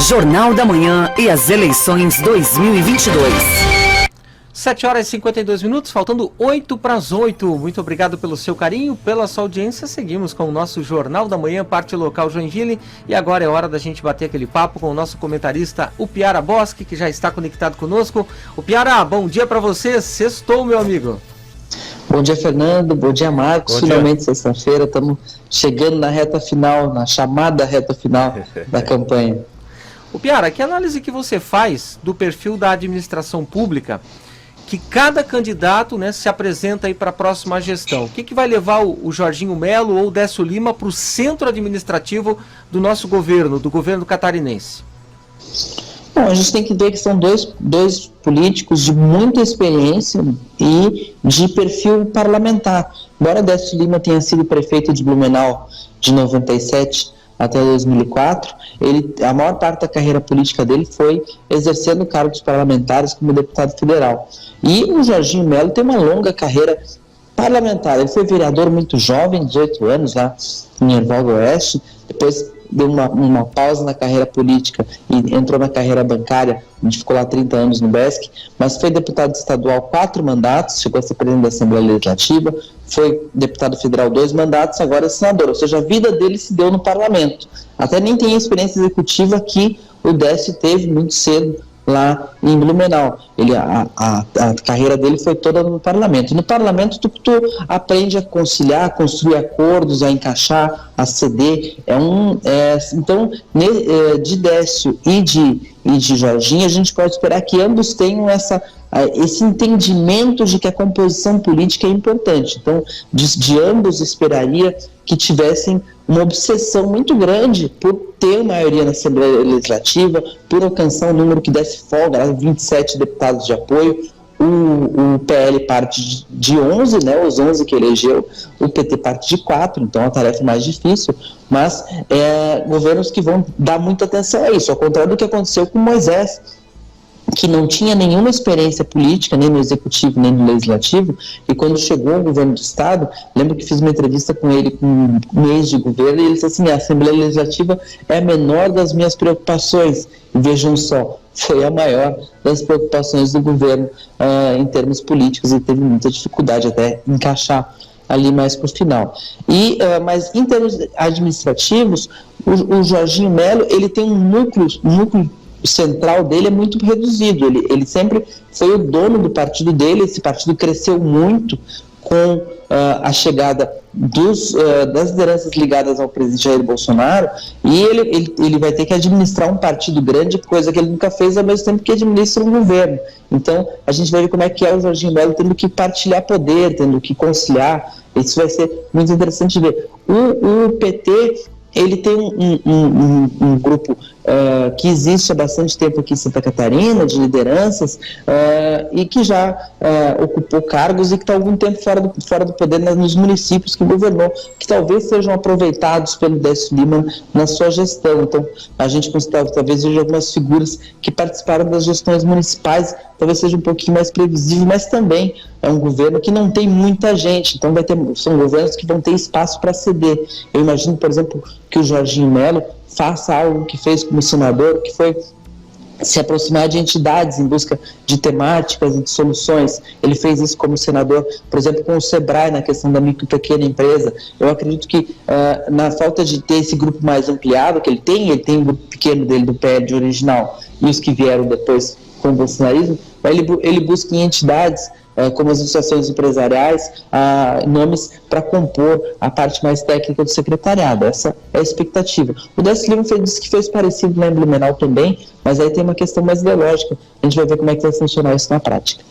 Jornal da Manhã e as eleições 2022. 7 horas e 52 minutos, faltando 8 para as 8. Muito obrigado pelo seu carinho, pela sua audiência. Seguimos com o nosso Jornal da Manhã, parte local Joinville. E agora é hora da gente bater aquele papo com o nosso comentarista, o Piara Bosque, que já está conectado conosco. O Piara, bom dia para você. Sextou, meu amigo. Bom dia, Fernando. Bom dia, Marcos. Finalmente, sexta-feira, estamos chegando na reta final, na chamada reta final da campanha. O Piara, que análise que você faz do perfil da administração pública que cada candidato, né, se apresenta aí para a próxima gestão? O que vai levar o Jorginho Melo ou o Décio Lima para o centro administrativo do nosso governo, do governo catarinense? Bom, a gente tem que ver que são dois políticos de muita experiência e de perfil parlamentar. Embora Décio Lima tenha sido prefeito de Blumenau de 97 até 2004, a maior parte da carreira política dele foi exercendo cargos parlamentares como deputado federal. E o Jorginho Melo tem uma longa carreira parlamentar. Ele foi vereador muito jovem, 18 anos, lá em Erval do Oeste, depois deu uma pausa na carreira política e entrou na carreira bancária, onde ficou lá 30 anos no BESC, mas foi deputado estadual 4 mandatos, chegou a ser presidente da Assembleia Legislativa, foi deputado federal 2 mandatos, agora é senador, ou seja, a vida dele se deu no parlamento. Até nem tem a experiência executiva que o Décio teve muito cedo lá em Blumenau. A carreira dele foi toda no parlamento. No parlamento tu aprende a conciliar, a construir acordos, a encaixar, a ceder. Então, de Décio e de Jorginho, a gente pode esperar que ambos tenham esse entendimento de que a composição política é importante. Então, de ambos esperaria que tivessem uma obsessão muito grande por ter maioria na Assembleia Legislativa, por alcançar um número que desse folga, 27 deputados de apoio. O PL parte de 11, né, os 11 que elegeu, o PT parte de 4, então é uma tarefa mais difícil, mas governos que vão dar muita atenção a isso, ao contrário do que aconteceu com Moisés, que não tinha nenhuma experiência política, nem no executivo, nem no legislativo, e quando chegou ao governo do estado, lembro que fiz uma entrevista com ele com um mês de governo, e ele disse assim: a Assembleia Legislativa é a menor das minhas preocupações. E vejam só, foi a maior das preocupações do governo em termos políticos, e teve muita dificuldade até encaixar ali mais para o final. Mas em termos administrativos, o Jorginho Melo, ele tem um núcleo central dele é muito reduzido. Ele sempre foi o dono do partido dele. Esse partido cresceu muito com a chegada das lideranças ligadas ao presidente Jair Bolsonaro, e ele vai ter que administrar um partido grande, coisa que ele nunca fez, ao mesmo tempo que administra um governo. Então a gente vai ver como é que é o Jorginho Melo tendo que partilhar poder, tendo que conciliar. Isso vai ser muito interessante de ver. O PT, ele tem um grupo que existe há bastante tempo aqui em Santa Catarina, de lideranças, e que já ocupou cargos e que está há algum tempo fora do poder nos municípios que governou, que talvez sejam aproveitados pelo Décio Lima na sua gestão. Então, a gente talvez veja algumas figuras que participaram das gestões municipais, talvez seja um pouquinho mais previsível, mas também é um governo que não tem muita gente, então são governos que vão ter espaço para ceder. Eu imagino, por exemplo, que o Jorginho Melo faça algo que fez como senador, que foi se aproximar de entidades em busca de temáticas e de soluções. Ele fez isso como senador, por exemplo, com o Sebrae, na questão da micro e pequena empresa. Eu acredito que na falta de ter esse grupo mais ampliado que ele tem um grupo pequeno dele do PL de original, e os que vieram depois com o bolsonarismo, ele busca em entidades como as associações empresariais, nomes para compor a parte mais técnica do secretariado. Essa é a expectativa. O Décio Lima disse que fez parecido lá em Blumenau também, mas aí tem uma questão mais ideológica. A gente vai ver como é que vai funcionar isso na prática.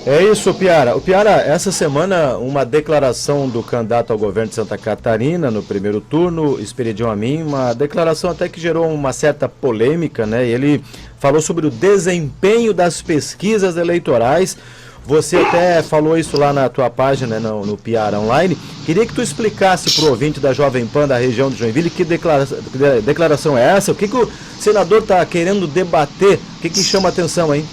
É isso, Piara. O Piara, essa semana, uma declaração do candidato ao governo de Santa Catarina no primeiro turno, expediu a mim, uma declaração até que gerou uma certa polêmica, né? Ele falou sobre o desempenho das pesquisas eleitorais. Você até falou isso lá na tua página, né, no Piara Online. Queria que tu explicasse para o ouvinte da Jovem Pan da região de Joinville que declaração é essa, o que o senador está querendo debater, o que chama a atenção aí?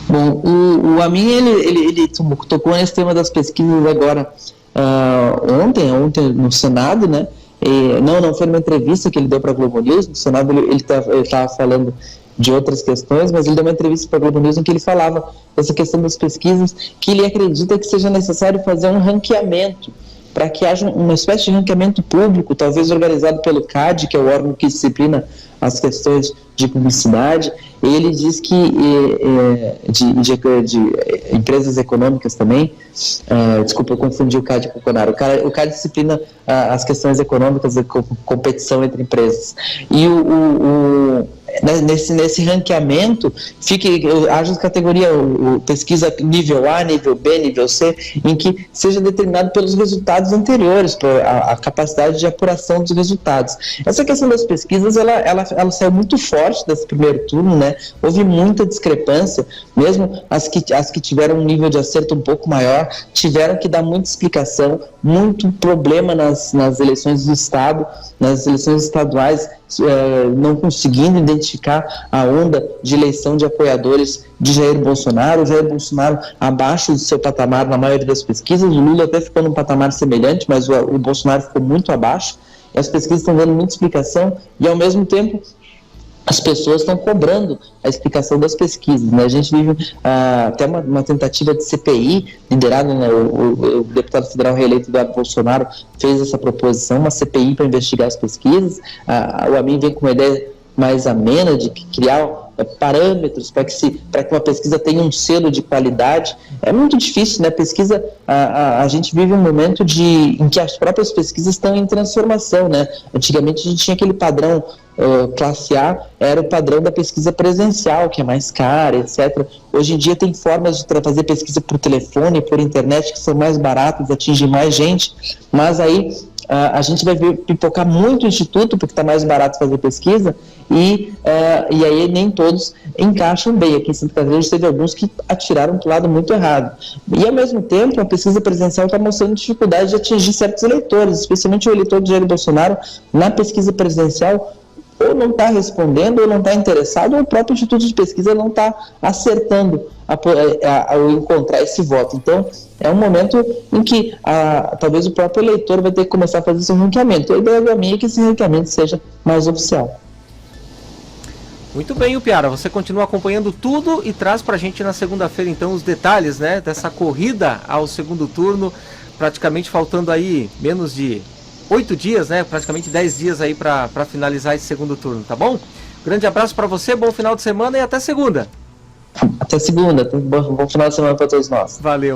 Bom, o Amin, ele tocou nesse tema das pesquisas agora ontem no Senado, né? Não foi numa entrevista que ele deu para a Globo News. No Senado ele estava falando de outras questões, mas ele deu uma entrevista para a Globo News em que ele falava dessa questão das pesquisas, que ele acredita que seja necessário fazer um ranqueamento, para que haja uma espécie de ranqueamento público, talvez organizado pelo CAD, que é o órgão que disciplina as questões de publicidade. Ele diz que de empresas econômicas também, desculpa, eu confundi o CAD com o CONAR. O CAD disciplina as questões econômicas de competição entre empresas. E nesse ranqueamento haja categoria pesquisa nível A, nível B, nível C, em que seja determinado pelos resultados anteriores, a capacidade de apuração dos resultados. Essa questão das pesquisas, ela saiu muito forte desse primeiro turno, né? Houve muita discrepância, mesmo as que tiveram um nível de acerto um pouco maior, tiveram que dar muita explicação, muito problema nas eleições do Estado, nas eleições estaduais, não conseguindo identificar a onda de eleição de apoiadores de Jair Bolsonaro. O Jair Bolsonaro abaixo do seu patamar na maioria das pesquisas, o Lula até ficou num patamar semelhante, mas o Bolsonaro ficou muito abaixo, e as pesquisas estão dando muita explicação, e ao mesmo tempo as pessoas estão cobrando a explicação das pesquisas, né? A gente vive até uma tentativa de CPI, liderada, né, o deputado federal reeleito Eduardo Bolsonaro fez essa proposição, uma CPI para investigar as pesquisas. O AMIN vem com uma ideia mais amena de criar parâmetros para que uma pesquisa tenha um selo de qualidade. É muito difícil, né? Pesquisa, a gente vive um momento em que as próprias pesquisas estão em transformação, né? Antigamente a gente tinha aquele padrão classe A, era o padrão da pesquisa presencial, que é mais cara, etc. Hoje em dia tem formas de fazer pesquisa por telefone, por internet, que são mais baratas, atingem mais gente, mas aí a gente vai pipocar muito o instituto, porque está mais barato fazer pesquisa, e aí nem todos encaixam bem. Aqui em Santa Catarina teve alguns que atiraram para o lado muito errado. E ao mesmo tempo, a pesquisa presencial está mostrando dificuldade de atingir certos eleitores, especialmente o eleitor de Jair Bolsonaro. Na pesquisa presencial, ou não está respondendo, ou não está interessado, ou o próprio Instituto de Pesquisa não está acertando ao encontrar esse voto. Então, é um momento em que talvez o próprio eleitor vai ter que começar a fazer esse ranqueamento. A ideia minha é que esse ranqueamento seja mais oficial. Muito bem, Upiara, você continua acompanhando tudo e traz para a gente na segunda-feira, então, os detalhes, né, dessa corrida ao segundo turno, praticamente faltando aí menos de 8 dias, né? Praticamente 10 dias aí para finalizar esse segundo turno, tá bom? Grande abraço para você, bom final de semana e até segunda. Até segunda, bom final de semana para todos nós. Valeu.